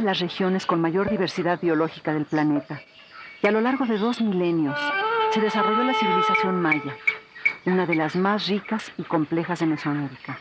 las regiones con mayor diversidad biológica del planeta. Y a lo largo de 2 milenios se desarrolló la civilización maya, una de las más ricas y complejas de Mesoamérica.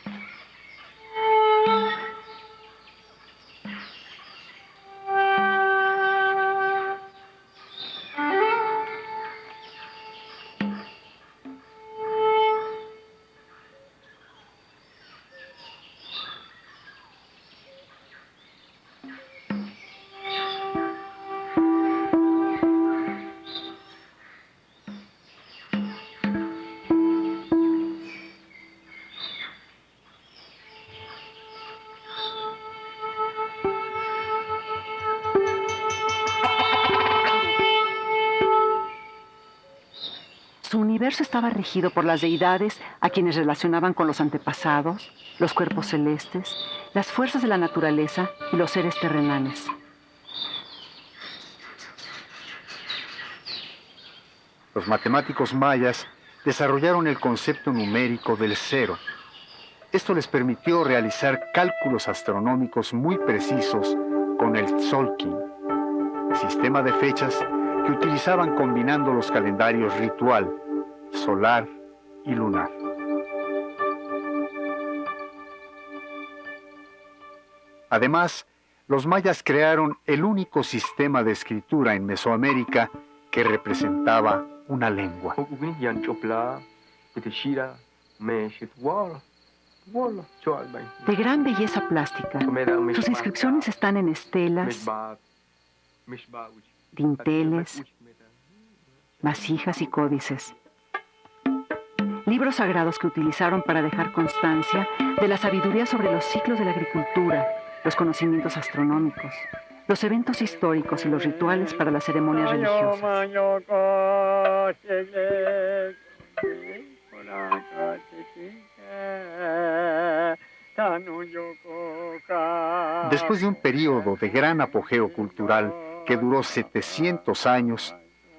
Su universo estaba regido por las deidades a quienes relacionaban con los antepasados, los cuerpos celestes, las fuerzas de la naturaleza y los seres terrenales. Los matemáticos mayas desarrollaron el concepto numérico del cero. Esto les permitió realizar cálculos astronómicos muy precisos con el Tzolk'in, sistema de fechas que utilizaban combinando los calendarios ritual, solar y lunar. Además, los mayas crearon el único sistema de escritura en Mesoamérica que representaba una lengua. De gran belleza plástica, sus inscripciones están en estelas, dinteles, vasijas y códices. Libros sagrados que utilizaron para dejar constancia de la sabiduría sobre los ciclos de la agricultura, los conocimientos astronómicos, los eventos históricos y los rituales para las ceremonias religiosas. Después de un periodo de gran apogeo cultural que duró 700 años,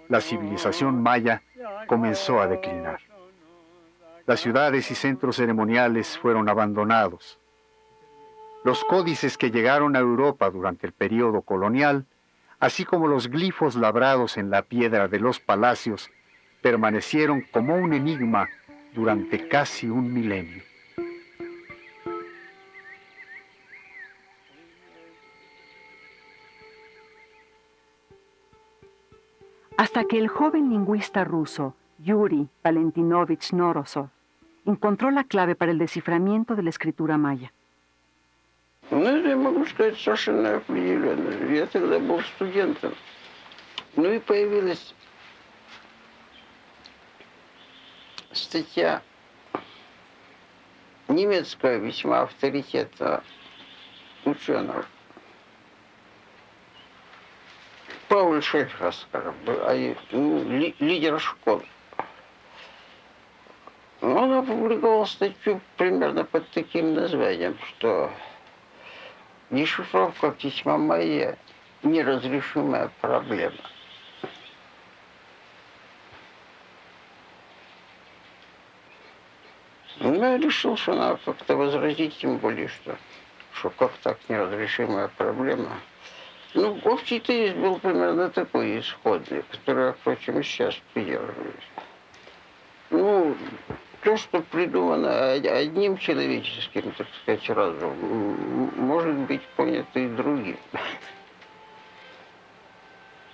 la civilización maya comenzó a declinar. Las ciudades y centros ceremoniales fueron abandonados. Los códices que llegaron a Europa durante el periodo colonial, así como los glifos labrados en la piedra de los palacios, permanecieron como un enigma durante casi un milenio. Hasta que el joven lingüista ruso Yuri Valentinovich Norosov encontró la clave para el desciframiento de la escritura maya. Я могу сказать совершенно определенно. Я тогда был студентом. Ну и появилась статья немецкого весьма авторитетного ученого Пауля Шельфаскара, лидер школы. Он опубликовал статью примерно под таким названием, что дешифровка письма майя – неразрешимая проблема. Ну, я решил, что надо как-то возразить, тем более, что как так неразрешимая проблема. Ну, общий тезис был примерно такой исходный, который я, впрочем, и сейчас придерживаюсь. Ну, то, что придумано одним человеческим, так сказать, разумом, может быть понято и другим.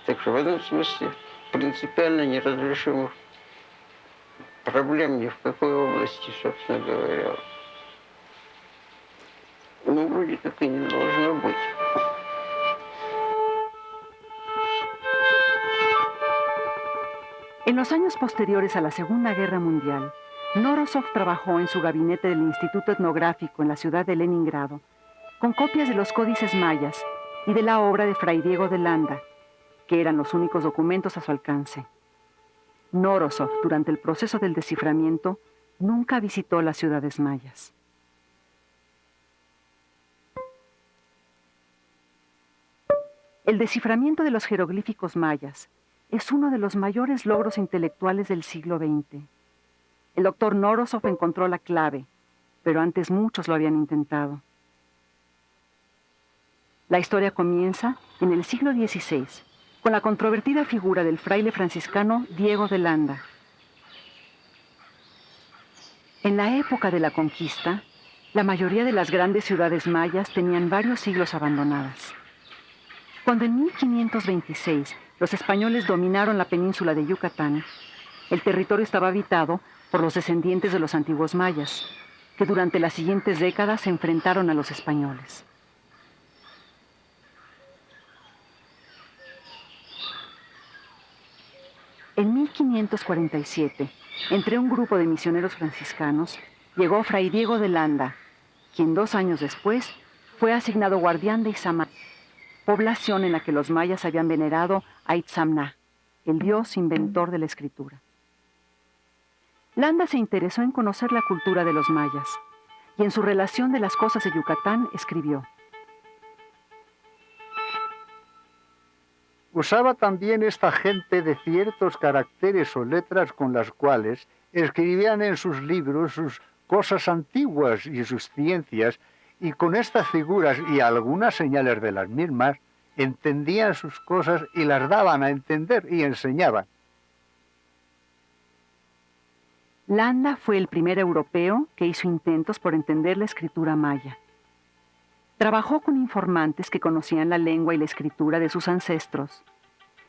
Так что в этом смысле принципиально неразрешимых проблем ни в какой области, собственно говоря, ну, вроде как и не должно быть. En los años posteriores a la Segunda Guerra Mundial, Norosov trabajó en su gabinete del Instituto Etnográfico en la ciudad de Leningrado, con copias de los códices mayas y de la obra de Fray Diego de Landa, que eran los únicos documentos a su alcance. Norosov, durante el proceso del desciframiento, nunca visitó las ciudades mayas. El desciframiento de los jeroglíficos mayas es uno de los mayores logros intelectuales del siglo XX. El doctor Norosov encontró la clave, pero antes muchos lo habían intentado. La historia comienza en el siglo XVI, con la controvertida figura del fraile franciscano Diego de Landa. En la época de la conquista, la mayoría de las grandes ciudades mayas tenían varios siglos abandonadas. Cuando en 1526 los españoles dominaron la península de Yucatán, el territorio estaba habitado por los descendientes de los antiguos mayas, que durante las siguientes décadas se enfrentaron a los españoles. En 1547, entre un grupo de misioneros franciscanos, llegó Fray Diego de Landa, quien 2 años después fue asignado guardián de Izamal, población en la que los mayas habían venerado a Itzamná, el dios inventor de la escritura. Landa se interesó en conocer la cultura de los mayas y en su relación de las cosas de Yucatán escribió: Usaba también esta gente de ciertos caracteres o letras con las cuales escribían en sus libros sus cosas antiguas y sus ciencias, y con estas figuras y algunas señales de las mismas, entendían sus cosas y las daban a entender y enseñaban. Landa fue el primer europeo que hizo intentos por entender la escritura maya. Trabajó con informantes que conocían la lengua y la escritura de sus ancestros,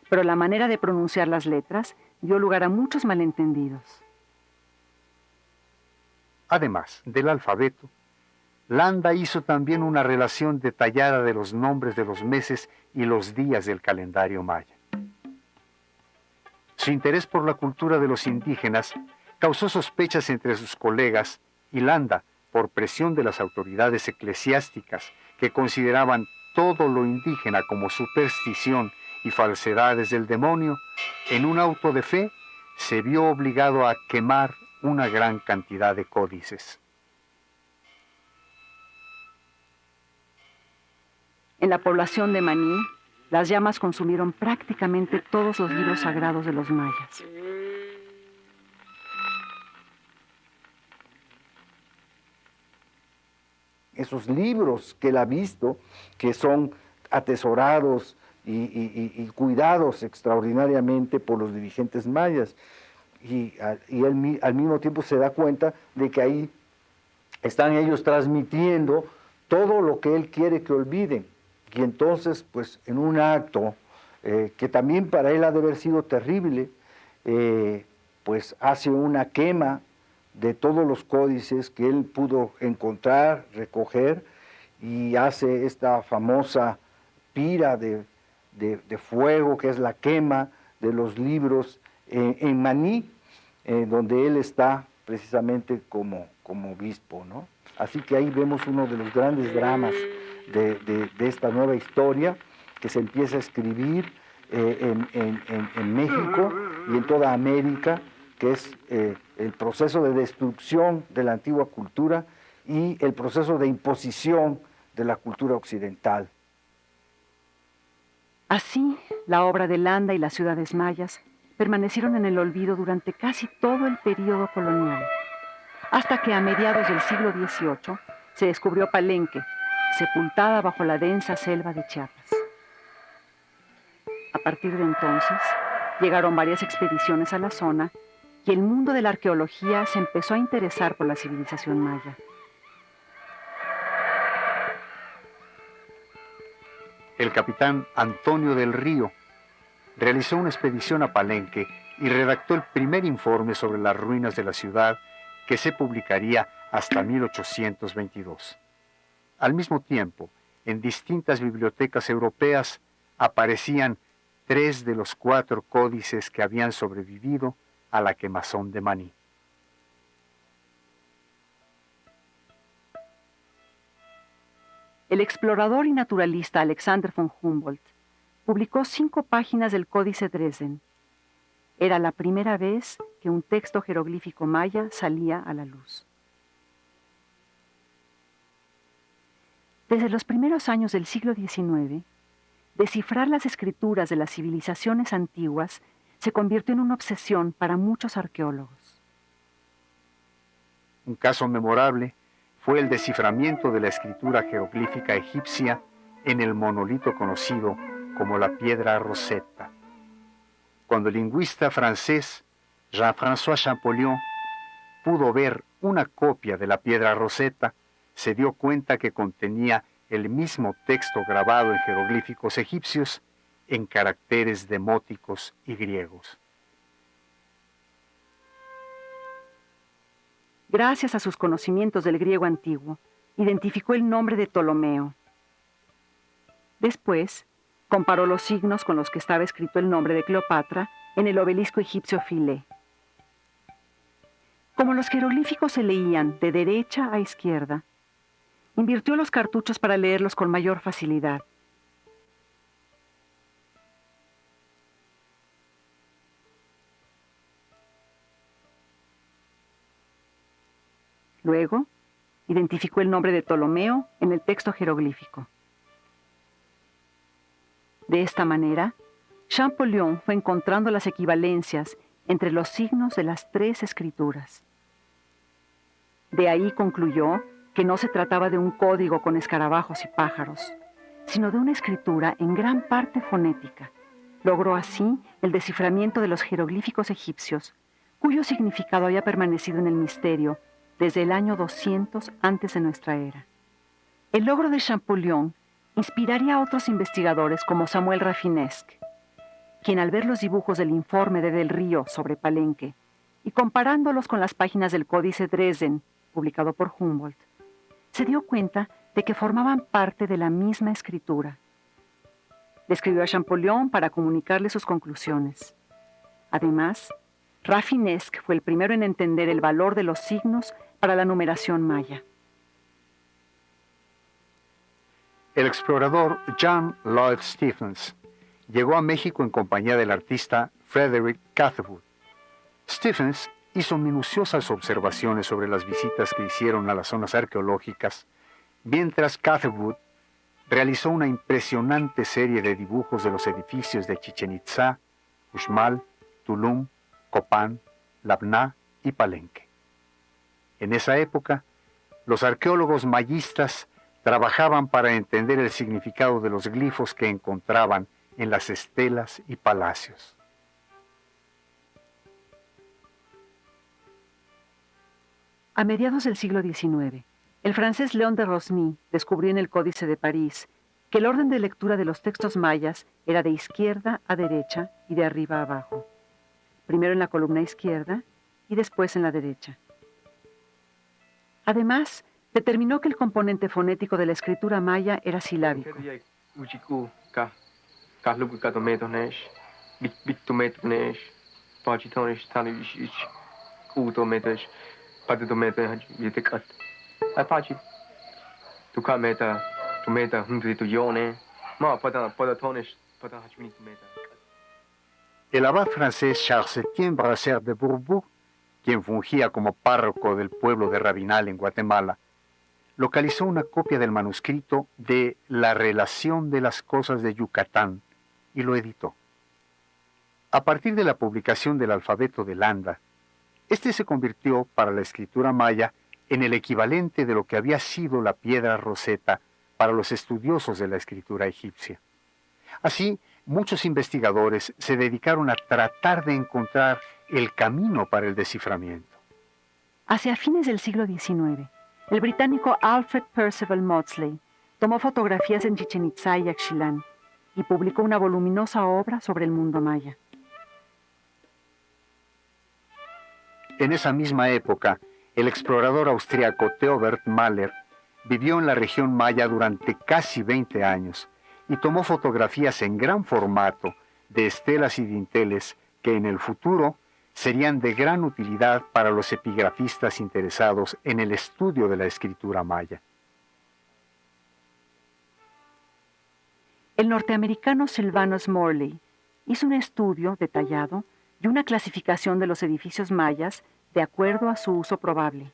pero la manera de pronunciar las letras dio lugar a muchos malentendidos. Además del alfabeto, Landa hizo también una relación detallada de los nombres de los meses y los días del calendario maya. Su interés por la cultura de los indígenas causó sospechas entre sus colegas y Landa, por presión de las autoridades eclesiásticas que consideraban todo lo indígena como superstición y falsedades del demonio, en un auto de fe se vio obligado a quemar una gran cantidad de códices. En la población de Maní, las llamas consumieron prácticamente todos los libros sagrados de los mayas. Esos libros que él ha visto, que son atesorados y cuidados extraordinariamente por los dirigentes mayas. Y él al mismo tiempo se da cuenta de que ahí están ellos transmitiendo todo lo que él quiere que olviden. Y entonces, pues, en un acto que también para él ha de haber sido terrible, pues hace una quema de todos los códices que él pudo encontrar, recoger, y hace esta famosa pira de fuego, que es la quema de los libros en Maní, donde él está precisamente como obispo, ¿no? Así que ahí vemos uno de los grandes dramas de esta nueva historia que se empieza a escribir en México y en toda América, que es el proceso de destrucción de la antigua cultura y el proceso de imposición de la cultura occidental. Así, la obra de Landa y las ciudades mayas permanecieron en el olvido durante casi todo el período colonial, hasta que a mediados del siglo XVIII se descubrió Palenque, sepultada bajo la densa selva de Chiapas. A partir de entonces, llegaron varias expediciones a la zona y el mundo de la arqueología se empezó a interesar por la civilización maya. El capitán Antonio del Río realizó una expedición a Palenque y redactó el primer informe sobre las ruinas de la ciudad, que se publicaría hasta 1822. Al mismo tiempo, en distintas bibliotecas europeas aparecían 3 de los 4 códices que habían sobrevivido a la quemazón de Maní. El explorador y naturalista Alexander von Humboldt publicó 5 páginas del Códice Dresden. Era la primera vez que un texto jeroglífico maya salía a la luz. Desde los primeros años del siglo XIX, descifrar las escrituras de las civilizaciones antiguas se convirtió en una obsesión para muchos arqueólogos. Un caso memorable fue el desciframiento de la escritura jeroglífica egipcia en el monolito conocido como la piedra Rosetta. Cuando el lingüista francés Jean-François Champollion pudo ver una copia de la piedra Rosetta, se dio cuenta que contenía el mismo texto grabado en jeroglíficos egipcios en caracteres demóticos y griegos. Gracias a sus conocimientos del griego antiguo, identificó el nombre de Ptolomeo. Después, comparó los signos con los que estaba escrito el nombre de Cleopatra en el obelisco egipcio Philae. Como los jeroglíficos se leían de derecha a izquierda, invirtió los cartuchos para leerlos con mayor facilidad. Luego, identificó el nombre de Ptolomeo en el texto jeroglífico. De esta manera, Champollion fue encontrando las equivalencias entre los signos de las tres escrituras. De ahí concluyó que no se trataba de un código con escarabajos y pájaros, sino de una escritura en gran parte fonética. Logró así el desciframiento de los jeroglíficos egipcios, cuyo significado había permanecido en el misterio desde el año 200 antes de nuestra era. El logro de Champollion inspiraría a otros investigadores como Samuel Rafinesque, quien al ver los dibujos del informe de Del Río sobre Palenque y comparándolos con las páginas del Códice Dresden, publicado por Humboldt, se dio cuenta de que formaban parte de la misma escritura. Le escribió a Champollion para comunicarle sus conclusiones. Además, Rafinesque fue el primero en entender el valor de los signos para la numeración maya. El explorador John Lloyd Stephens llegó a México en compañía del artista Frederick Catherwood. Stephens hizo minuciosas observaciones sobre las visitas que hicieron a las zonas arqueológicas, mientras Catherwood realizó una impresionante serie de dibujos de los edificios de Chichén Itzá, Uxmal, Tulum, Copán, Labná y Palenque. En esa época, los arqueólogos mayistas trabajaban para entender el significado de los glifos que encontraban en las estelas y palacios. A mediados del siglo XIX, el francés Léon de Rosny descubrió en el Códice de París que el orden de lectura de los textos mayas era de izquierda a derecha y de arriba a abajo. Primero en la columna izquierda y después en la derecha. Además, determinó que el componente fonético de la escritura maya era silábico. El abad francés Charles-Étienne Brasseur de Bourbourg, quien fungía como párroco del pueblo de Rabinal en Guatemala, localizó una copia del manuscrito de La relación de las cosas de Yucatán y lo editó. A partir de la publicación del alfabeto de Landa, este se convirtió para la escritura maya en el equivalente de lo que había sido la piedra Rosetta para los estudiosos de la escritura egipcia. Así, muchos investigadores se dedicaron a tratar de encontrar el camino para el desciframiento. Hacia fines del siglo XIX, el británico Alfred Percival Maudslay tomó fotografías en Chichén Itzá y Yaxchilán y publicó una voluminosa obra sobre el mundo maya. En esa misma época, el explorador austriaco Theobert Mahler vivió en la región maya durante casi 20 años y tomó fotografías en gran formato de estelas y dinteles que en el futuro serían de gran utilidad para los epigrafistas interesados en el estudio de la escritura maya. El norteamericano Sylvanus Morley hizo un estudio detallado y una clasificación de los edificios mayas de acuerdo a su uso probable.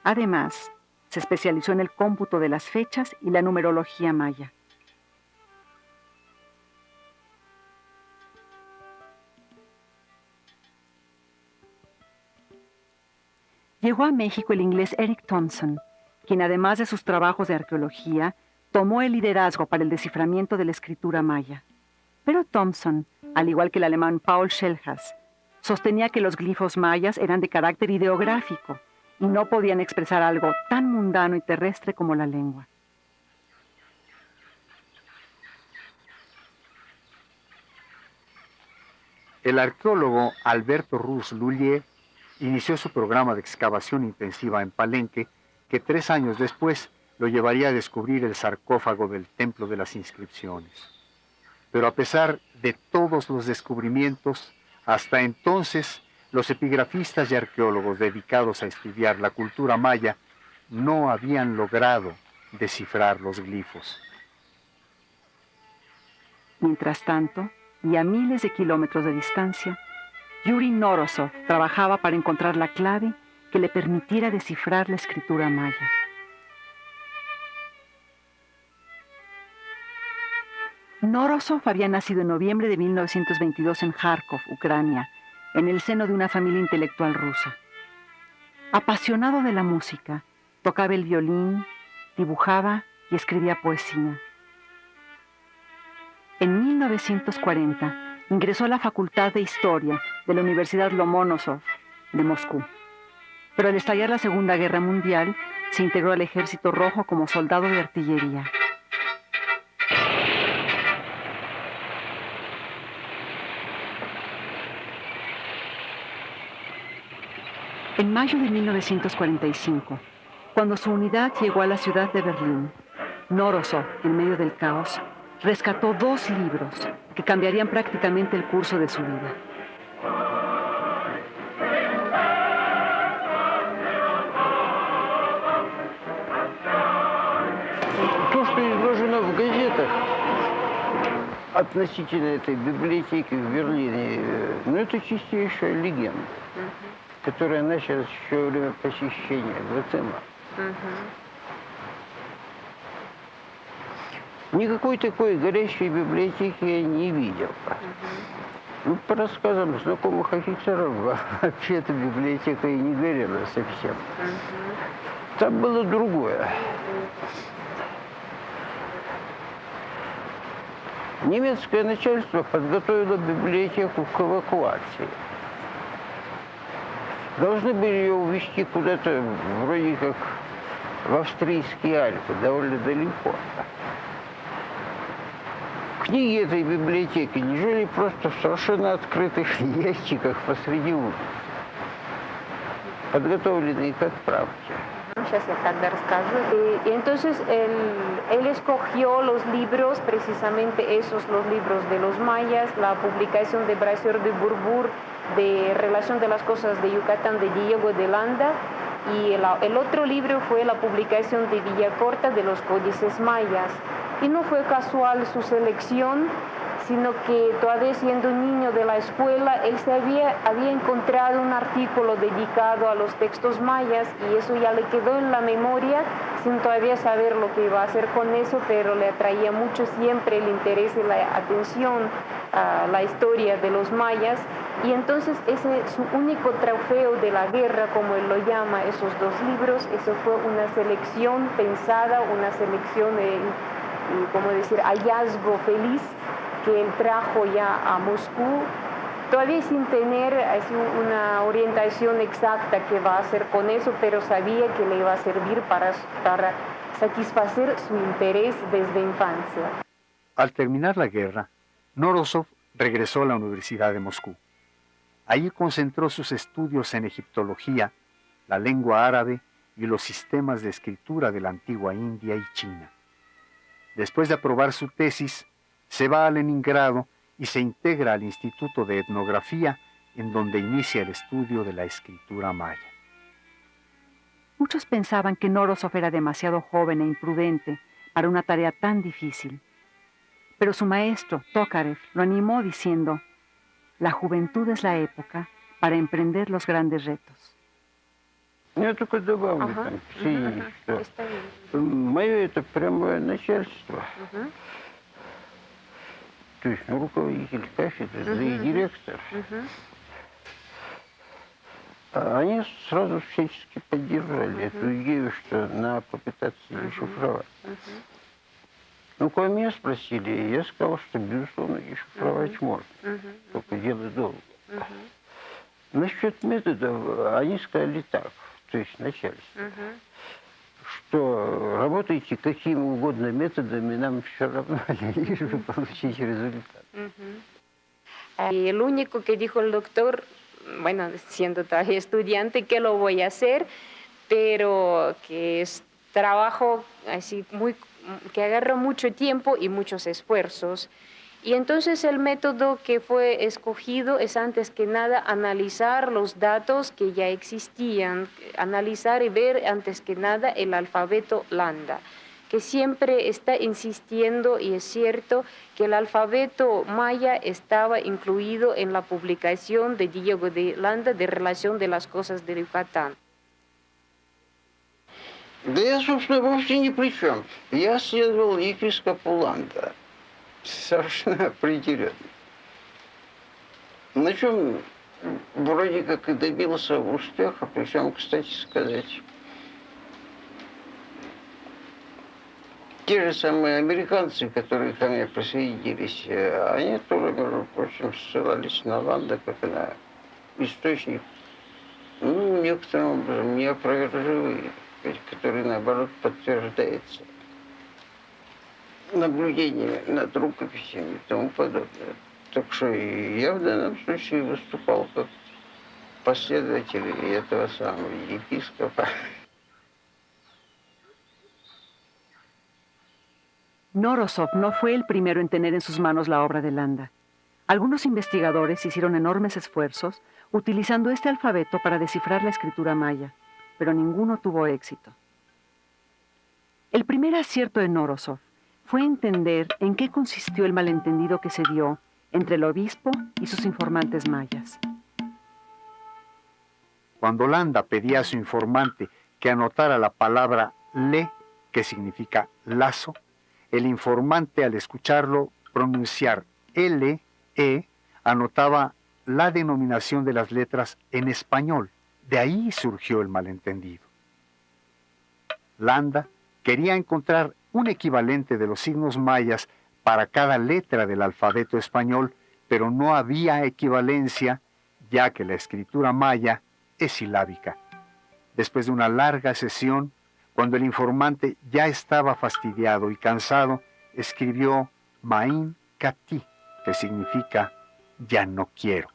Además, se especializó en el cómputo de las fechas y la numerología maya. Llegó a México el inglés Eric Thompson, quien además de sus trabajos de arqueología, tomó el liderazgo para el desciframiento de la escritura maya. Pero Thompson, al igual que el alemán Paul Schellhas, sostenía que los glifos mayas eran de carácter ideográfico y no podían expresar algo tan mundano y terrestre como la lengua. El arqueólogo Alberto Ruz Lullier inició su programa de excavación intensiva en Palenque, que 3 años después lo llevaría a descubrir el sarcófago del Templo de las Inscripciones. Pero a pesar de todos los descubrimientos, hasta entonces los epigrafistas y arqueólogos dedicados a estudiar la cultura maya no habían logrado descifrar los glifos. Mientras tanto, y a miles de kilómetros de distancia, Yuri Norosov trabajaba para encontrar la clave que le permitiera descifrar la escritura maya. Norosov había nacido en noviembre de 1922 en Kharkov, Ucrania, en el seno de una familia intelectual rusa. Apasionado de la música, tocaba el violín, dibujaba y escribía poesía. En 1940 ingresó a la Facultad de Historia de la Universidad Lomonosov de Moscú. Pero al estallar la Segunda Guerra Mundial, se integró al Ejército Rojo como soldado de artillería. En mayo de 1945, cuando su unidad llegó a la ciudad de Berlín, Norosov, en medio del caos, rescató 2 libros que cambiarían prácticamente el curso de su vida. То, что изложено в газетах относительно этой библиотеки в Берлине, ну, это чистейшая легенда, которая началась еще во время посещения Гатема. Никакой такой горящей библиотеки я не видел. Ну, по рассказам знакомых офицеров, вообще эта библиотека и не горела совсем. Там было другое. Немецкое начальство подготовило библиотеку к эвакуации. Должны были ее увезти куда-то, вроде как в австрийские Альпы, довольно далеко. Книги этой библиотеки лежали просто в совершенно открытых ящиках посреди улицы, подготовленные к отправке. Muchas tarde rascado. Y entonces él escogió los libros, precisamente esos, los libros de los mayas, la publicación de Brasseur de Bourbourg, de Relación de las Cosas de Yucatán de Diego de Landa, y el otro libro fue la publicación de Villacorta de los Códices Mayas. Y no fue casual su selección, sino que todavía siendo un niño de la escuela, él había encontrado un artículo dedicado a los textos mayas y eso ya le quedó en la memoria sin todavía saber lo que iba a hacer con eso, pero le atraía mucho siempre el interés y la atención a la historia de los mayas. Y entonces ese su único trofeo de la guerra, como él lo llama, esos 2 libros, eso fue una selección pensada, una selección, como decir, hallazgo feliz, que él trajo ya a Moscú, todavía sin tener una orientación exacta qué va a hacer con eso, pero sabía que le iba a servir para satisfacer su interés desde infancia. Al terminar la guerra, Norosov regresó a la Universidad de Moscú. Allí concentró sus estudios en egiptología, la lengua árabe y los sistemas de escritura de la antigua India y China. Después de aprobar su tesis, se va a Leningrado y se integra al Instituto de Etnografía, en donde inicia el estudio de la escritura maya. Muchos pensaban que Norosov era demasiado joven e imprudente para una tarea tan difícil. Pero su maestro, Tokarev, lo animó diciendo: la juventud es la época para emprender los grandes retos. Я только добавлю, что мое это прямое начальство. То есть, руководитель кафедры, да и директор. Они сразу всячески поддержали эту идею, что надо попытаться дешифровать. Ну, когда меня спросили, я сказал, что, безусловно, дешифровать можно, только дело долго. Насчет методов они сказали так, то есть начальство, что работайте какими угодно методами, нам все равно, лишь бы получить результат. Y el único que dijo el doctor, bueno, siendo todavía estudiante, que lo voy a hacer, pero que es trabajo así muy, que agarra mucho tiempo y muchos esfuerzos. Y entonces el método que fue escogido es antes que nada analizar los datos que ya existían, analizar y ver antes que nada el alfabeto landa, que siempre está insistiendo, y es cierto, que el alfabeto maya estaba incluido en la publicación de Diego de Landa de Relación de las Cosas de Yucatán. Да я, собственно, вовсе ни при чем. Я следовал епископу Ланда. Совершенно определенно. На чем вроде как и добился успеха, причем, кстати сказать, те же самые американцы, которые ко мне присоединились, они тоже, между прочим, ссылались на Ланда как на источник, ну, некоторым образом неопровержимый, который, наоборот, подтверждается наблюдениями над рукописями и тому подобное. Так что я в данном случае выступал как последователь этого самого епископа. Norosov no fue el primero en tener en sus manos la obra de Landa. Algunos investigadores hicieron enormes esfuerzos utilizando este alfabeto para descifrar la escritura maya, pero ninguno tuvo éxito. El primer acierto de Norosov fue entender en qué consistió el malentendido que se dio entre el obispo y sus informantes mayas. Cuando Landa pedía a su informante que anotara la palabra le, que significa lazo, el informante, al escucharlo pronunciar L, E, anotaba la denominación de las letras en español. De ahí surgió el malentendido. Landa quería encontrar un equivalente de los signos mayas para cada letra del alfabeto español, pero no había equivalencia, ya que la escritura maya es silábica. Después de una larga sesión, cuando el informante ya estaba fastidiado y cansado, escribió Main Kati, que significa ya no quiero.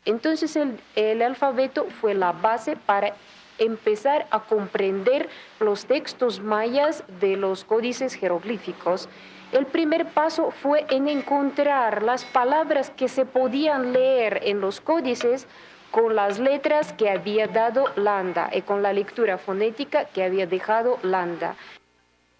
Entonces el alfabeto fue la base para empezar a comprender los textos mayas de los códices jeroglíficos. El primer paso fue en encontrar las palabras que se podían leer en los códices con las letras que había dado Landa y con la lectura fonética que había dejado Landa.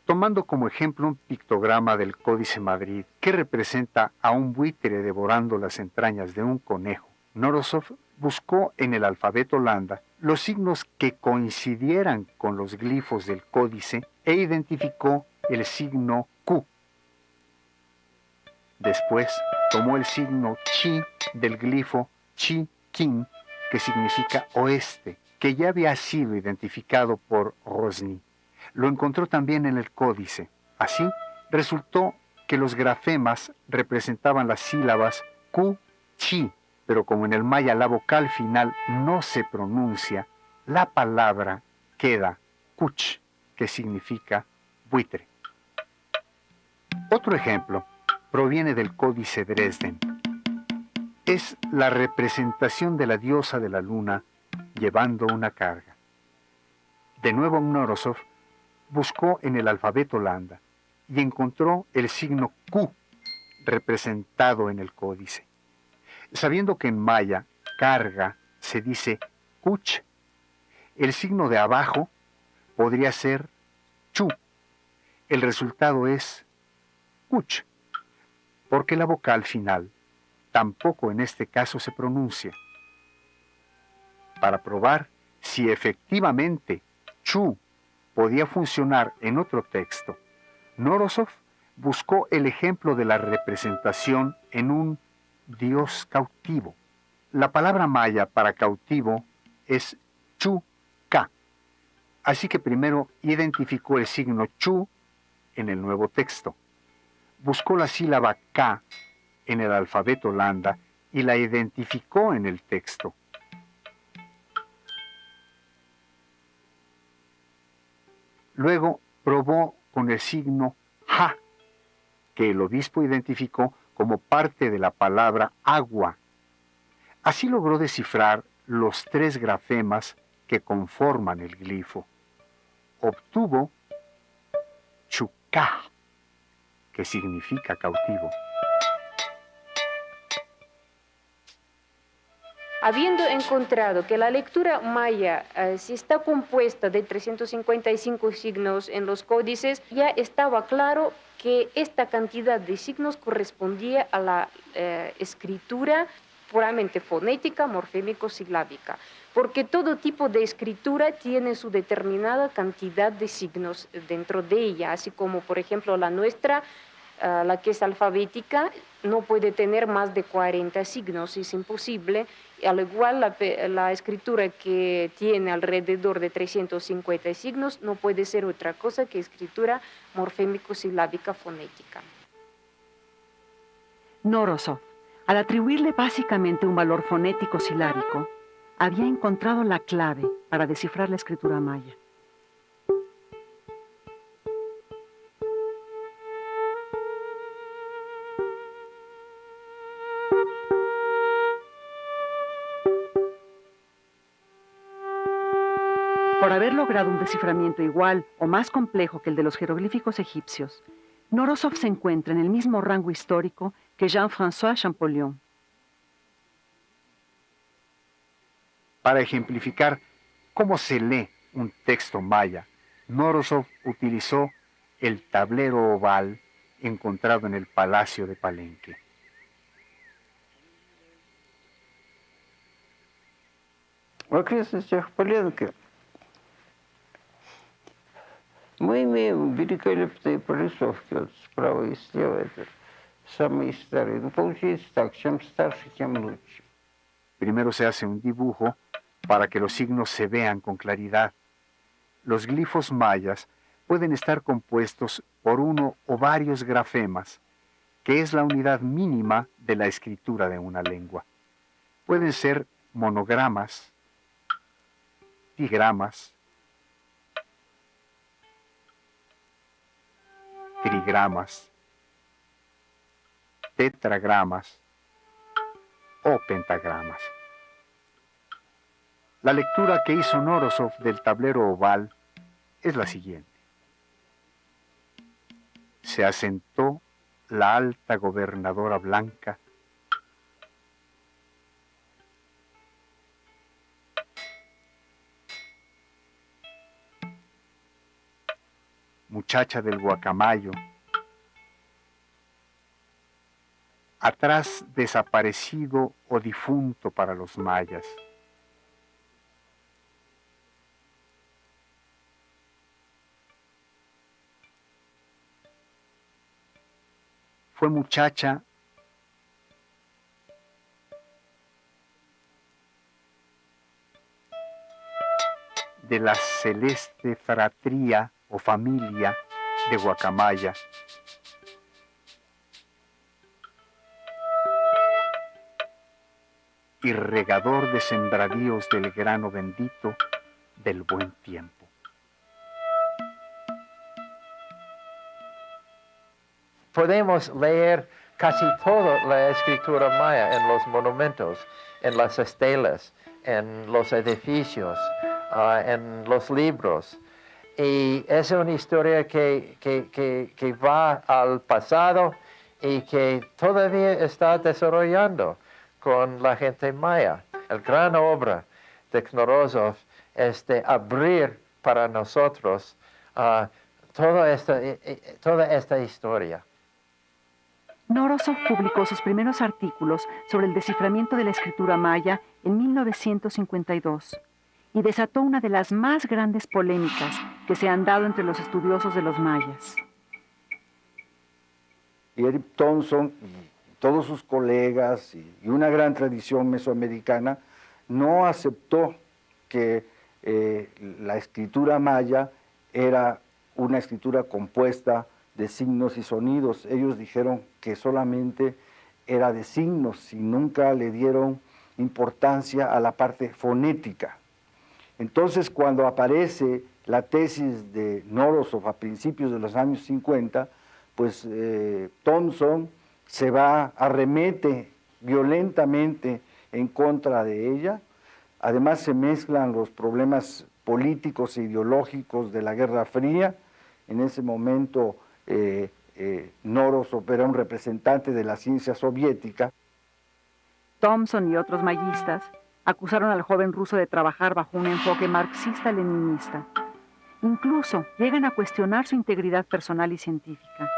Tomando como ejemplo un pictograma del Códice Madrid que representa a un buitre devorando las entrañas de un conejo, Norosov buscó en el alfabeto Landa los signos que coincidieran con los glifos del códice e identificó el signo Q. Después tomó el signo Chi del glifo Chi-Kin, que significa oeste, que ya había sido identificado por Rosny. Lo encontró también en el códice. Así, resultó que los grafemas representaban las sílabas Q-Chi, pero como en el maya la vocal final no se pronuncia, la palabra queda Kuch, que significa buitre. Otro ejemplo proviene del Códice Dresden. Es la representación de la diosa de la luna llevando una carga. De nuevo Norosov buscó en el alfabeto Landa y encontró el signo Q representado en el códice. Sabiendo que en maya carga se dice Kuch, el signo de abajo podría ser Chu. El resultado es Kuch, porque la vocal final tampoco en este caso se pronuncia. Para probar si efectivamente Chu podía funcionar en otro texto, Norosov buscó el ejemplo de la representación en un dios cautivo. La palabra maya para cautivo es chu-ka. Así que primero identificó el signo chu en el nuevo texto. Buscó la sílaba ka en el alfabeto landa y la identificó en el texto. Luego probó con el signo ja, que el obispo identificó como parte de la palabra agua. Así logró descifrar los 3 grafemas que conforman el glifo. Obtuvo chuká, que significa cautivo. Habiendo encontrado que la lectura maya si está compuesta de 355 signos en los códices, ya estaba claro que esta cantidad de signos correspondía a la escritura puramente fonética, morfémico-silábica, porque todo tipo de escritura tiene su determinada cantidad de signos dentro de ella, así como por ejemplo la nuestra, la que es alfabética, no puede tener más de 40 signos, es imposible. Al igual la escritura que tiene alrededor de 350 signos no puede ser otra cosa que escritura morfémico-silábica fonética. Norosov, al atribuirle básicamente un valor fonético silábico, había encontrado la clave para descifrar la escritura maya. Por haber logrado un desciframiento igual o más complejo que el de los jeroglíficos egipcios, Norosov se encuentra en el mismo rango histórico que Jean-François Champollion. Para ejemplificar cómo se lee un texto maya, Norosov utilizó el tablero oval encontrado en el Palacio de Palenque. В окрестностях Поленки мы имеем великолепные прорисовки, вот справа и слева, это самые старые. Ну, получается так, чем старше, тем лучше. Primero se hace un dibujo para que los signos se vean con claridad. Los glifos mayas pueden estar compuestos por uno o varios grafemas, que es la unidad mínima de la escritura de una lengua. Pueden ser monogramas, digramas, trigramas, tetragramas o pentagramas. La lectura que hizo Norosov del tablero oval es la siguiente. Se asentó la alta gobernadora blanca muchacha del guacamayo, atrás desaparecido o difunto para los mayas. Fue muchacha de la celeste fratría o familia de Guacamaya, y regador de sembradíos del grano bendito del buen tiempo. Podemos leer casi toda la escritura maya en los monumentos, en las estelas, en los edificios, en los libros. Y es una historia que va al pasado y que todavía está desarrollando con la gente maya. La gran obra de Knorozov es de abrir para nosotros toda esta historia. Norosov publicó sus primeros artículos sobre el desciframiento de la escritura maya en 1952 y desató una de las más grandes polémicas que se han dado entre los estudiosos de los mayas. Y Eric Thompson y todos sus colegas y una gran tradición mesoamericana no aceptó que la escritura maya era una escritura compuesta de signos y sonidos. Ellos dijeron que solamente era de signos y nunca le dieron importancia a la parte fonética. Entonces, cuando aparece la tesis de Norosov a principios de los años 50, pues Thompson se va, arremete violentamente en contra de ella. Además se mezclan los problemas políticos e ideológicos de la Guerra Fría. En ese momento Norosov era un representante de la ciencia soviética. Thompson y otros mayistas acusaron al joven ruso de trabajar bajo un enfoque marxista-leninista. Incluso llegan a cuestionar su integridad personal y científica.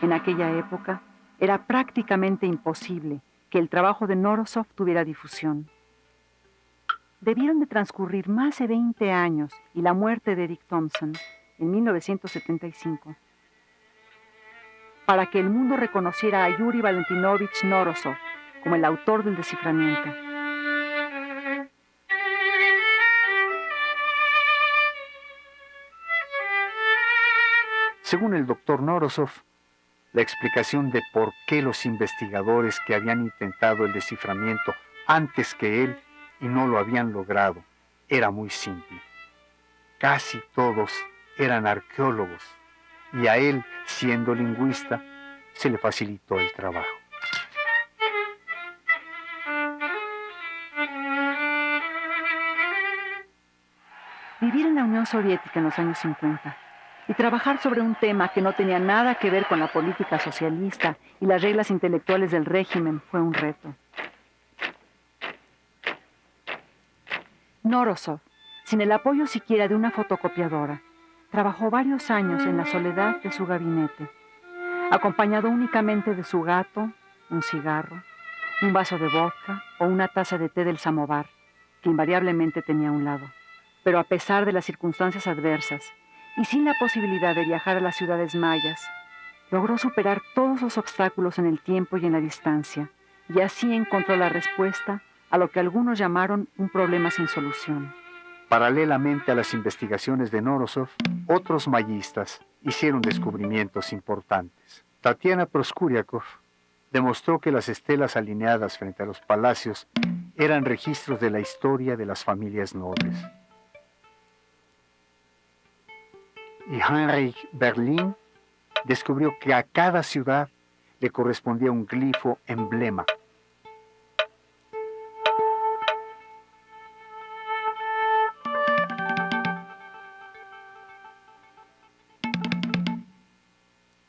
En aquella época era prácticamente imposible que el trabajo de Norosov tuviera difusión. Debieron de transcurrir más de 20 años y la muerte de Eric Thompson en 1975 para que el mundo reconociera a Yuri Valentinovich Norosov como el autor del desciframiento. Según el doctor Norosov, la explicación de por qué los investigadores que habían intentado el desciframiento antes que él y no lo habían logrado era muy simple. Casi todos eran arqueólogos y a él, siendo lingüista, se le facilitó el trabajo. Vivir en la Unión Soviética en los años 50 y trabajar sobre un tema que no tenía nada que ver con la política socialista y las reglas intelectuales del régimen fue un reto. Norosov, sin el apoyo siquiera de una fotocopiadora, trabajó varios años en la soledad de su gabinete, acompañado únicamente de su gato, un cigarro, un vaso de vodka o una taza de té del samovar, que invariablemente tenía a un lado. Pero a pesar de las circunstancias adversas y sin la posibilidad de viajar a las ciudades mayas, logró superar todos los obstáculos en el tiempo y en la distancia, y así encontró la respuesta a lo que algunos llamaron un problema sin solución. Paralelamente a las investigaciones de Norosov, otros mayistas hicieron descubrimientos importantes. Tatiana Proskuriakov demostró que las estelas alineadas frente a los palacios eran registros de la historia de las familias nobles. Y Heinrich Berlin descubrió que a cada ciudad le correspondía un glifo emblema.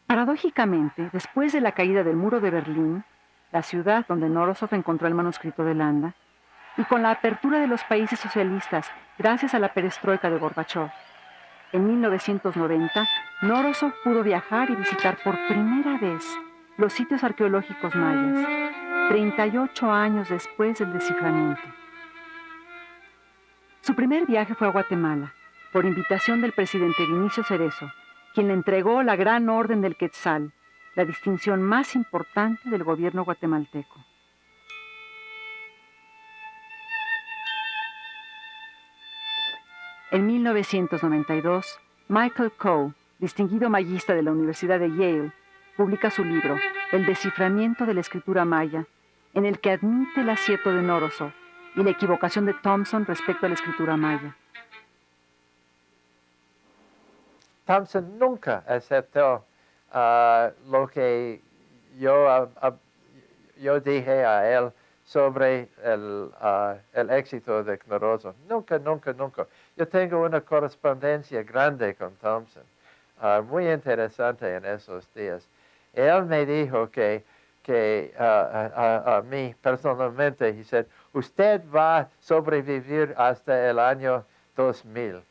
Paradójicamente, después de la caída del muro de Berlín, la ciudad donde Norosov encontró el manuscrito de Landa, y con la apertura de los países socialistas gracias a la perestroika de Gorbachov, en 1990, Norosov pudo viajar y visitar por primera vez los sitios arqueológicos mayas, 38 años después del desciframiento. Su primer viaje fue a Guatemala, por invitación del presidente Vinicio Cerezo, quien le entregó la Gran Orden del Quetzal, la distinción más importante del gobierno guatemalteco. En 1992, Michael Coe, distinguido mayista de la Universidad de Yale, publica su libro, El desciframiento de la escritura maya, en el que admite el acierto de Norosov y la equivocación de Thompson respecto a la escritura maya. Thompson nunca aceptó lo que yo dije a él sobre el éxito de Norosov. Nunca, nunca, nunca. Yo tengo una correspondencia grande con Thompson, muy interesante en esos días. Él me dijo que a mí personalmente, he said, usted va a sobrevivir hasta el año 2000.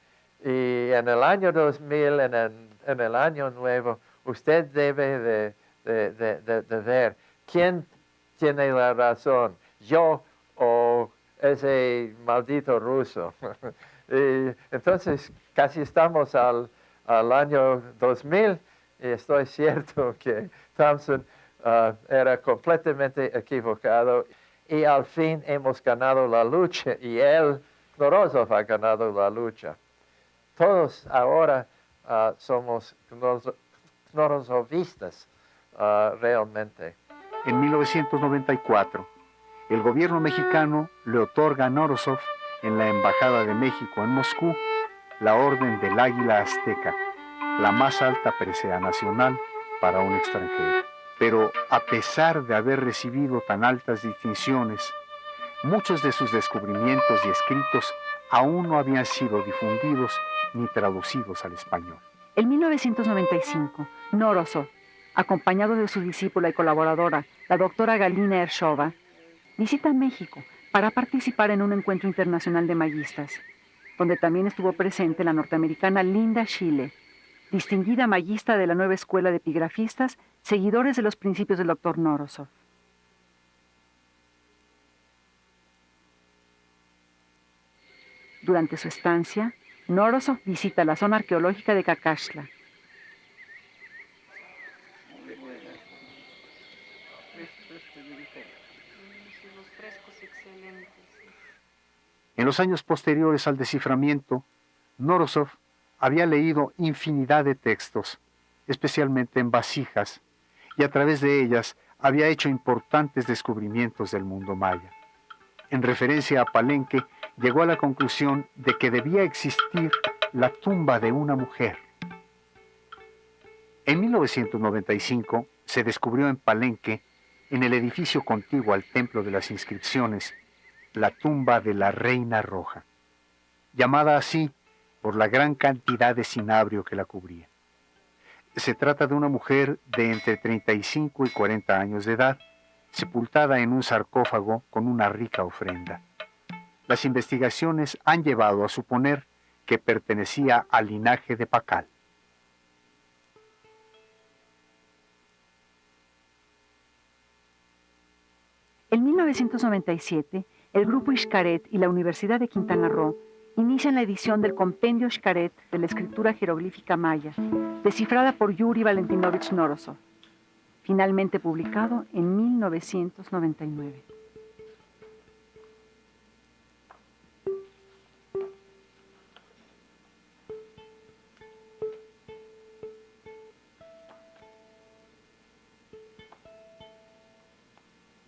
Y en el año 2000, en el año nuevo, usted debe de ver quién tiene la razón, yo o ese maldito ruso. Y entonces, casi estamos al año 2000 y estoy cierto que Thompson era completamente equivocado. y al fin hemos ganado la lucha y él, Knorozov, ha ganado la lucha. Todos ahora somos knorozovistas realmente. En 1994, el gobierno mexicano le otorga a Knorozov en la Embajada de México en Moscú la Orden del Águila Azteca, la más alta presea nacional para un extranjero. Pero a pesar de haber recibido tan altas distinciones, muchos de sus descubrimientos y escritos aún no habían sido difundidos ni traducidos al español. En 1995, Knorozov, acompañado de su discípula y colaboradora, la doctora Galina Ershova, visita México para participar en un encuentro internacional de mayistas, donde también estuvo presente la norteamericana Linda Schiele, distinguida mayista de la nueva escuela de epigrafistas, seguidores de los principios del doctor Knorozov. Durante su estancia, Knorozov visita la zona arqueológica de Cacaxtla. En los años posteriores al desciframiento, Knorozov había leído infinidad de textos, especialmente en vasijas, y a través de ellas había hecho importantes descubrimientos del mundo maya. En referencia a Palenque, llegó a la conclusión de que debía existir la tumba de una mujer. En 1995 se descubrió en Palenque, en el edificio contiguo al Templo de las Inscripciones, la tumba de la Reina Roja, llamada así por la gran cantidad de cinabrio que la cubría. Se trata de una mujer de entre 35 y 40 años de edad, sepultada en un sarcófago con una rica ofrenda. Las investigaciones han llevado a suponer que pertenecía al linaje de Pacal. En 1997, el Grupo Xcaret y la Universidad de Quintana Roo inician la edición del Compendio Xcaret de la escritura jeroglífica maya, descifrada por Yuri Valentinovich Knorozov, finalmente publicado en 1999.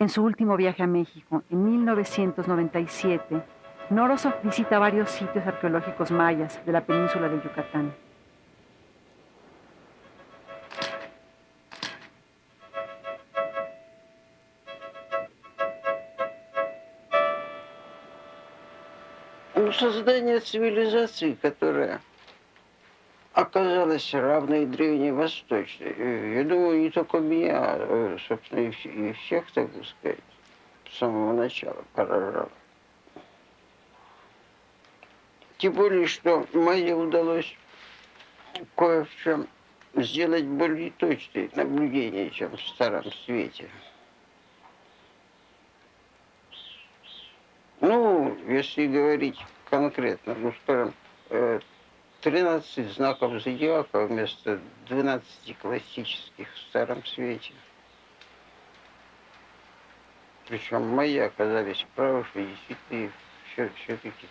En su último viaje a México, en 1997, Knorozov visita varios sitios arqueológicos mayas de la península de Yucatán. Создание цивилизации, которая оказалась равной Древней Восточной. Я думаю, не только меня, собственно, и всех, так сказать, с самого начала поражало. Тем более, что Майе удалось кое в чем сделать более точные наблюдения, чем в Старом Свете. Ну, если говорить конкретно, ну, скажем, 13 знаков зодиака вместо 12 классических в Старом Свете. Причем мои оказались правы, что действительно все-таки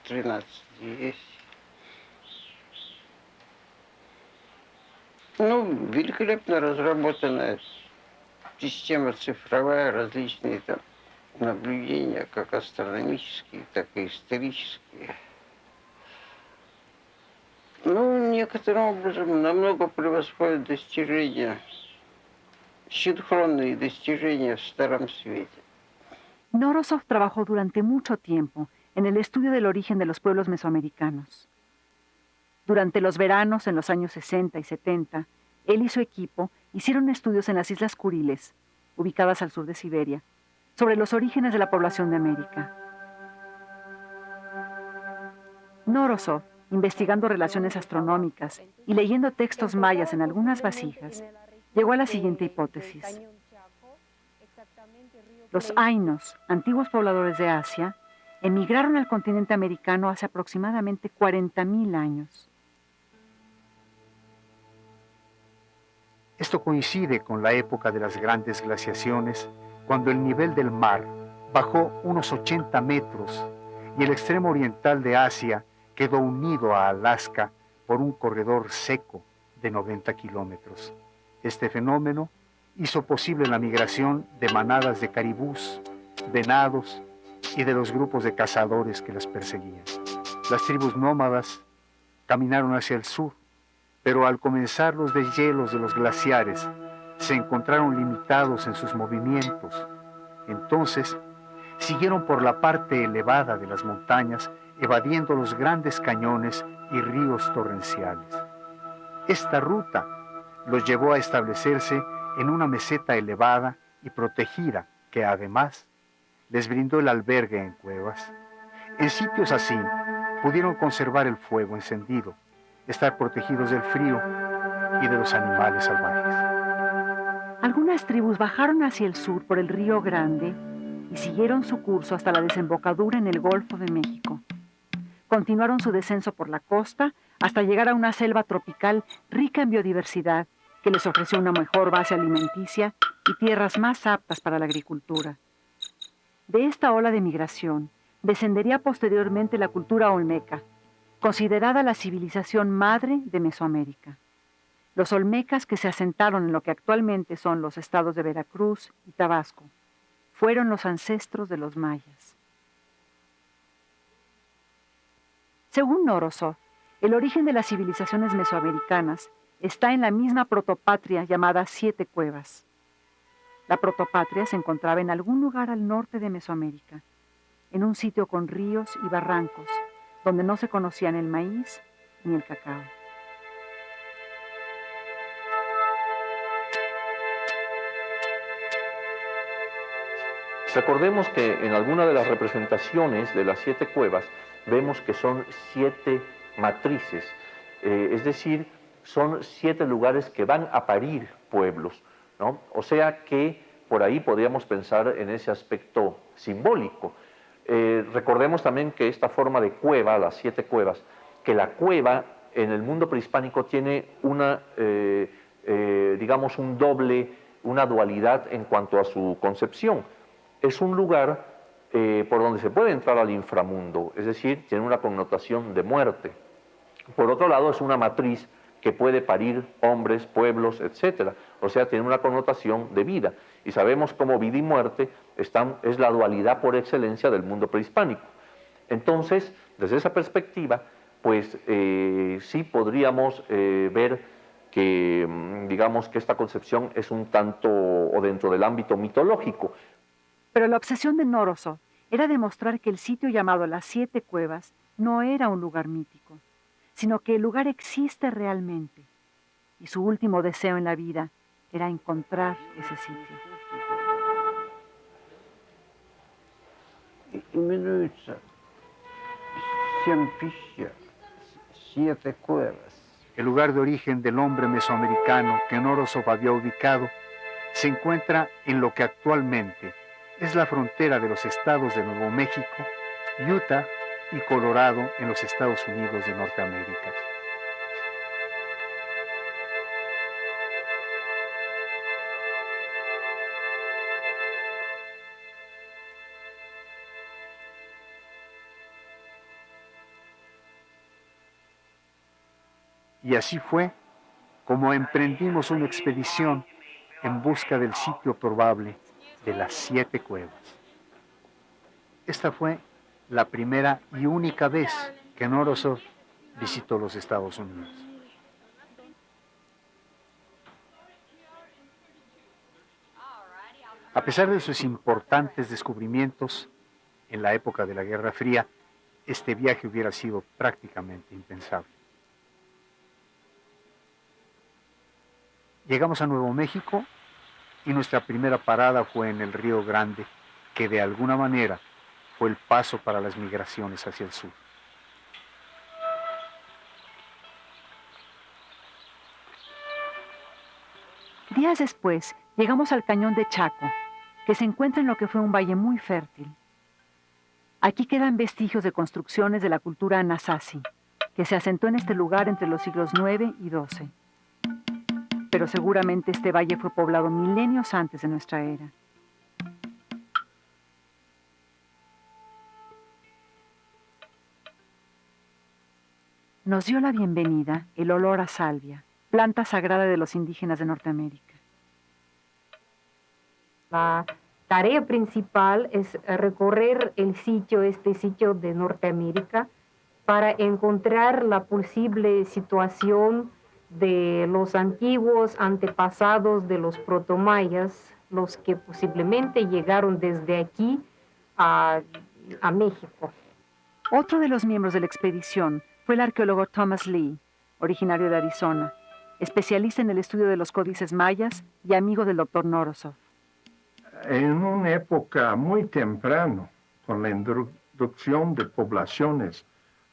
13 есть. Ну, великолепно разработанная система цифровая, различные там наблюдения, как астрономические, так и исторические. Ну, некоторым образом намного превосходят достижения, синхронные достижения в Старом Свете. Knorozov trabajó durante mucho tiempo en el estudio del origen de los pueblos mesoamericanos. Durante los veranos en los años 60 y 70, él y su equipo hicieron estudios en las Islas Kuriles, ubicadas al sur de Siberia, sobre los orígenes de la población de América. Knorozov, investigando relaciones astronómicas y leyendo textos mayas en algunas vasijas, llegó a la siguiente hipótesis. Los ainos, antiguos pobladores de Asia, emigraron al continente americano hace aproximadamente 40.000 años. Esto coincide con la época de las grandes glaciaciones, cuando el nivel del mar bajó unos 80 metros y el extremo oriental de Asia quedó unido a Alaska por un corredor seco de 90 kilómetros. Este fenómeno hizo posible la migración de manadas de caribús, venados y de los grupos de cazadores que las perseguían. Las tribus nómadas caminaron hacia el sur, pero al comenzar los deshielos de los glaciares, se encontraron limitados en sus movimientos. Entonces, siguieron por la parte elevada de las montañas, evadiendo los grandes cañones y ríos torrenciales. Esta ruta los llevó a establecerse en una meseta elevada y protegida que además les brindó el albergue en cuevas. En sitios así pudieron conservar el fuego encendido, estar protegidos del frío y de los animales salvajes. Algunas tribus bajaron hacia el sur por el Río Grande y siguieron su curso hasta la desembocadura en el Golfo de México. Continuaron su descenso por la costa hasta llegar a una selva tropical rica en biodiversidad que les ofreció una mejor base alimenticia y tierras más aptas para la agricultura. De esta ola de migración descendería posteriormente la cultura olmeca, considerada la civilización madre de Mesoamérica. Los olmecas que se asentaron en lo que actualmente son los estados de Veracruz y Tabasco fueron los ancestros de los mayas. Según Norosov, el origen de las civilizaciones mesoamericanas está en la misma protopatria llamada Siete Cuevas. La protopatria se encontraba en algún lugar al norte de Mesoamérica, en un sitio con ríos y barrancos, donde no se conocían el maíz ni el cacao. Recordemos que en alguna de las representaciones de las 7 cuevas vemos que son 7 matrices, es decir, son 7 lugares que van a parir pueblos, ¿no? O sea que por ahí podríamos pensar en ese aspecto simbólico. Recordemos también que esta forma de cueva, las 7 cuevas, que la cueva en el mundo prehispánico tiene una, digamos, una dualidad en cuanto a su concepción. Es un lugar por donde se puede entrar al inframundo, es decir, tiene una connotación de muerte. Por otro lado, es una matriz que puede parir hombres, pueblos, etc. O sea, tiene una connotación de vida. Y sabemos cómo vida y muerte es la dualidad por excelencia del mundo prehispánico. Entonces, desde esa perspectiva, pues sí podríamos ver que, digamos, que esta concepción es un tanto o dentro del ámbito mitológico. Pero la obsesión de Norosov era demostrar que el sitio llamado las 7 Cuevas no era un lugar mítico, sino que el lugar existe realmente. Y su último deseo en la vida era encontrar ese sitio. Именуется 7 cuevas. El lugar de origen del hombre mesoamericano que Norosov había ubicado se encuentra en lo que actualmente es la frontera de los estados de Nuevo México, Utah y Colorado en los Estados Unidos de Norteamérica. Y así fue como emprendimos una expedición en busca del sitio probable de las 7 cuevas. Esta fue la primera y única vez que Norosov visitó los Estados Unidos. A pesar de sus importantes descubrimientos, en la época de la Guerra Fría, este viaje hubiera sido prácticamente impensable. Llegamos a Nuevo México y nuestra primera parada fue en el Río Grande, que de alguna manera fue el paso para las migraciones hacia el sur. Días después, llegamos al cañón de Chaco, que se encuentra en lo que fue un valle muy fértil. Aquí quedan vestigios de construcciones de la cultura Anasazi, que se asentó en este lugar entre los siglos IX y XII. Pero seguramente este valle fue poblado milenios antes de nuestra era. nos dio la bienvenida el olor a salvia, planta sagrada de los indígenas de Norteamérica. La tarea principal es recorrer este sitio de Norteamérica, para encontrar la posible situación de los antiguos antepasados de los protomayas, los que posiblemente llegaron desde aquí a México. Otro de los miembros de la expedición fue el arqueólogo Thomas Lee, originario de Arizona, especialista en el estudio de los códices mayas y amigo del doctor Norosov. En una época muy temprana, con la introducción de poblaciones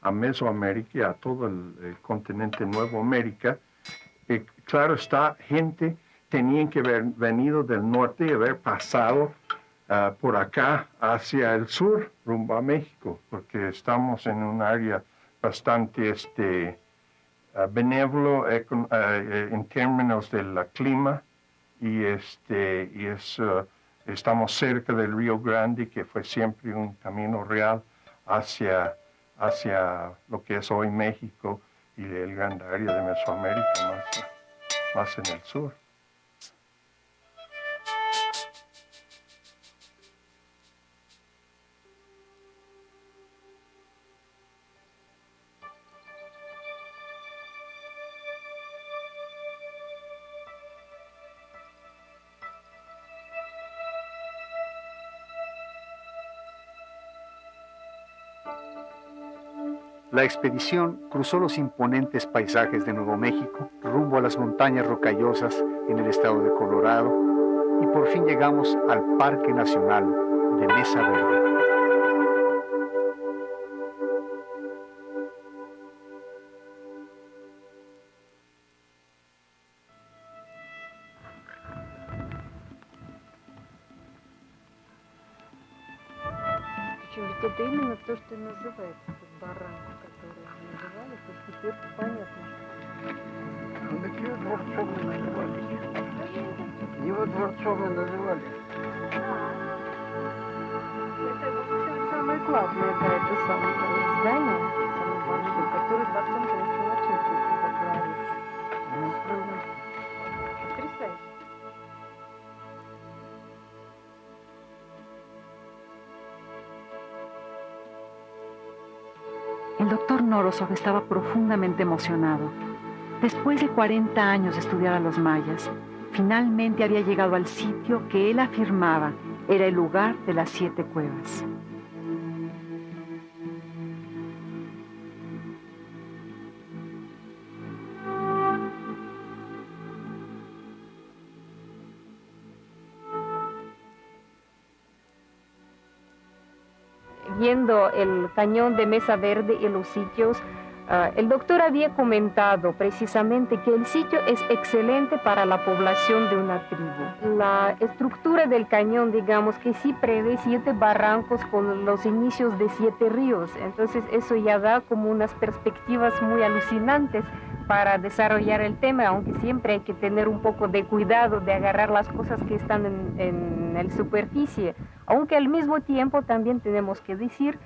a Mesoamérica y a todo el continente Nuevo América, claro está, gente tenía que haber venido del norte y haber pasado por acá hacia el sur, rumbo a México, porque estamos en un área bastante benévolo en términos del clima y estamos cerca del Río Grande, que fue siempre un camino real hacia lo que es hoy México y el gran área de Mesoamérica, más en el sur. La expedición cruzó los imponentes paisajes de Nuevo México rumbo a las montañas rocallosas en el estado de Colorado y por fin llegamos al Parque Nacional de Mesa Verde. Причем ведь это именно то, что и называется этот баранка, который называли, то есть теперь понятно. Его дворцом называли. Его дворцом и называли. Это вообще самое главное, да, это самое здание, самое большое, которое дворцом начинается, как говорится. Потрясающе. El doctor Norosov estaba profundamente emocionado. Después de 40 años de estudiar a los mayas, finalmente había llegado al sitio que él afirmaba era el lugar de las 7 cuevas. Viendo el cañón de Mesa Verde y los sitios, el doctor había comentado precisamente que el sitio es excelente para la población de una tribu. La estructura del cañón, digamos que sí prevé 7 barrancos con los inicios de 7 ríos, entonces eso ya da como unas perspectivas muy alucinantes para desarrollar el tema, aunque siempre hay que tener un poco de cuidado de agarrar las cosas que están en la superficie, aunque al mismo tiempo también tenemos que decir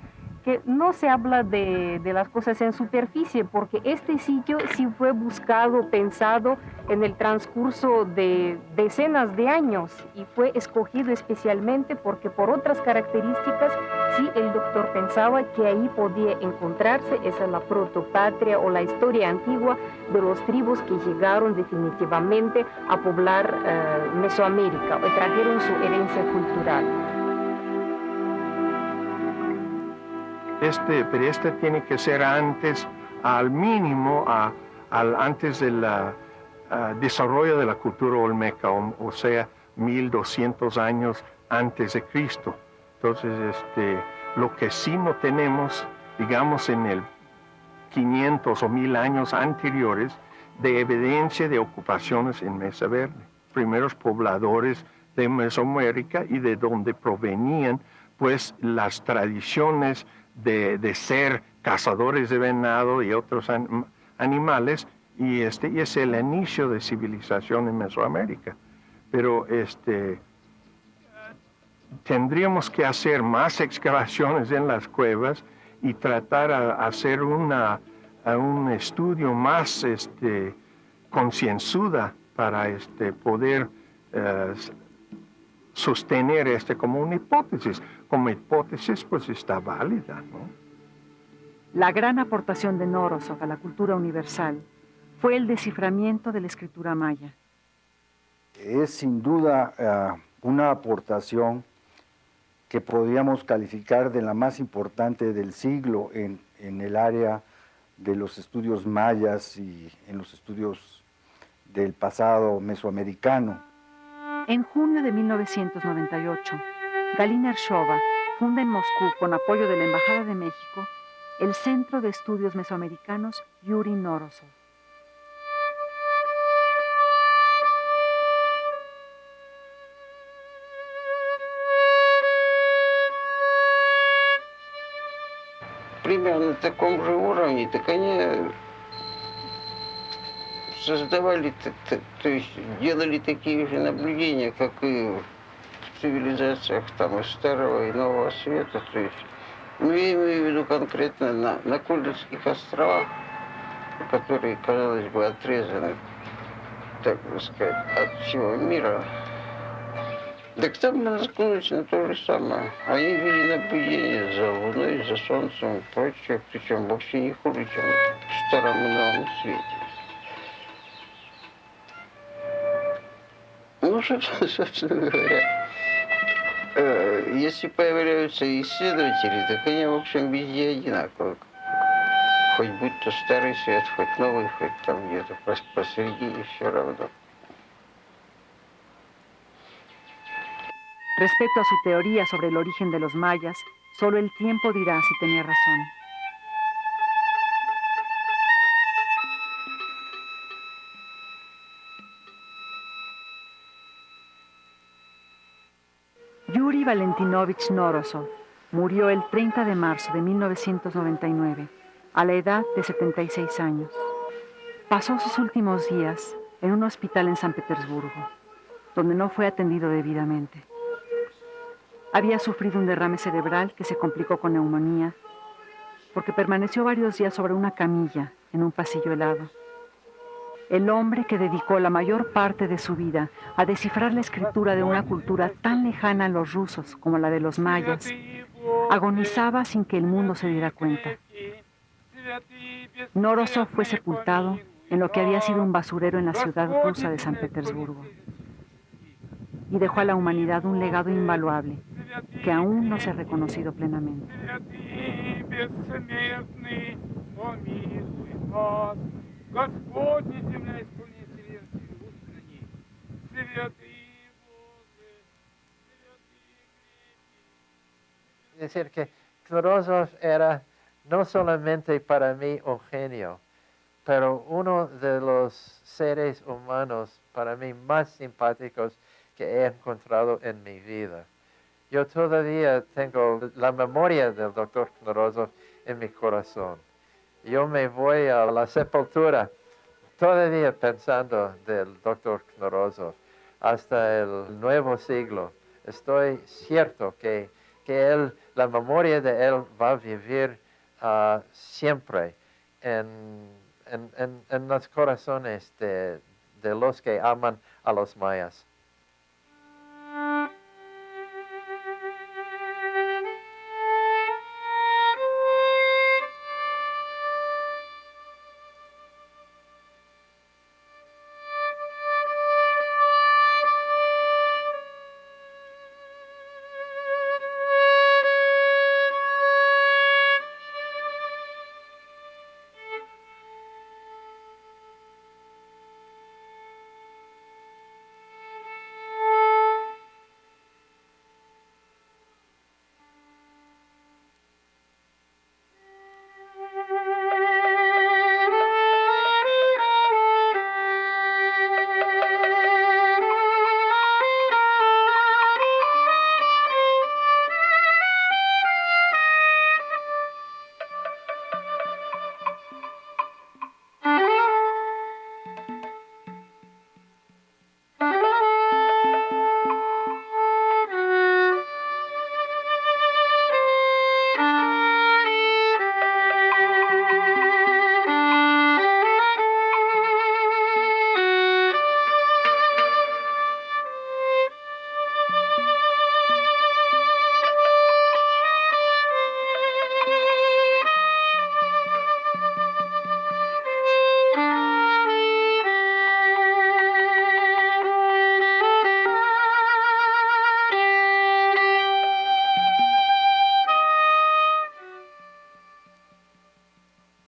que no se habla de las cosas en superficie, porque este sitio sí fue buscado, pensado en el transcurso de decenas de años y fue escogido especialmente porque por otras características sí el doctor pensaba que ahí podía encontrarse esa la protopatria o la historia antigua de los tribus que llegaron definitivamente a poblar Mesoamérica o trajeron su herencia cultural. Pero este tiene que ser antes, al mínimo, antes del desarrollo de la cultura olmeca, o sea, 1200 años antes de Cristo. Entonces, lo que sí no tenemos, digamos, en el 500 o 1000 años anteriores, de evidencia de ocupaciones en Mesa Verde. Primeros pobladores de Mesoamérica y de donde provenían, pues, las tradiciones de ser cazadores de venado y otros animales, y es el inicio de civilización en Mesoamérica. Pero tendríamos que hacer más excavaciones en las cuevas y tratar de hacer una a un estudio más concienzuda para poder sostener como una hipótesis. Como hipótesis, pues está válida, ¿no? La gran aportación de Nourozov a la cultura universal fue el desciframiento de la escritura maya. Es sin duda una aportación que podríamos calificar de la más importante del siglo en el área de los estudios mayas y en los estudios del pasado mesoamericano. En junio de 1998, Galina Ershova funda en Moscú, con apoyo de la Embajada de México, el Centro de Estudios Mesoamericanos Yuri Nourozov. Примерно на таком же уровне, так они создавали, то есть делали такие же наблюдения, как и в цивилизациях там и Старого, и Нового Света. То есть, ну, я имею в виду конкретно на Кольдовских островах, которые, казалось бы, отрезаны, так бы сказать, от всего мира. Так там наткнулись на то же самое. Они вели наблюдение за Луной, за Солнцем и прочее, причем вообще не хуже, чем в Старом и Новом Свете. Ну, собственно говоря, если появляются исследователи, так они, в общем, везде одинаковые. Хоть будь то Старый Свет, хоть Новый, хоть там где-то посередине, все равно. Respecto a su teoría sobre el origen de los mayas, solo el tiempo dirá si tenía razón. Yuri Valentinovich Nourozov murió el 30 de marzo de 1999, a la edad de 76 años. Pasó sus últimos días en un hospital en San Petersburgo, donde no fue atendido debidamente. Había sufrido un derrame cerebral que se complicó con neumonía, porque permaneció varios días sobre una camilla en un pasillo helado. El hombre que dedicó la mayor parte de su vida a descifrar la escritura de una cultura tan lejana a los rusos como la de los mayas, agonizaba sin que el mundo se diera cuenta. Nourozov fue sepultado en lo que había sido un basurero en la ciudad rusa de San Petersburgo y dejó a la humanidad un legado invaluable que aún no se ha reconocido plenamente. Es decir, que Knorozov era no solamente para mí un genio, pero uno de los seres humanos para mí más simpáticos que he encontrado en mi vida. Yo todavía tengo la memoria del doctor Knorozov en mi corazón. Yo me voy a la sepultura todavía pensando del doctor Knorozov hasta el nuevo siglo. Estoy cierto que él, la memoria de él va a vivir siempre en los corazones de los que aman a los mayas.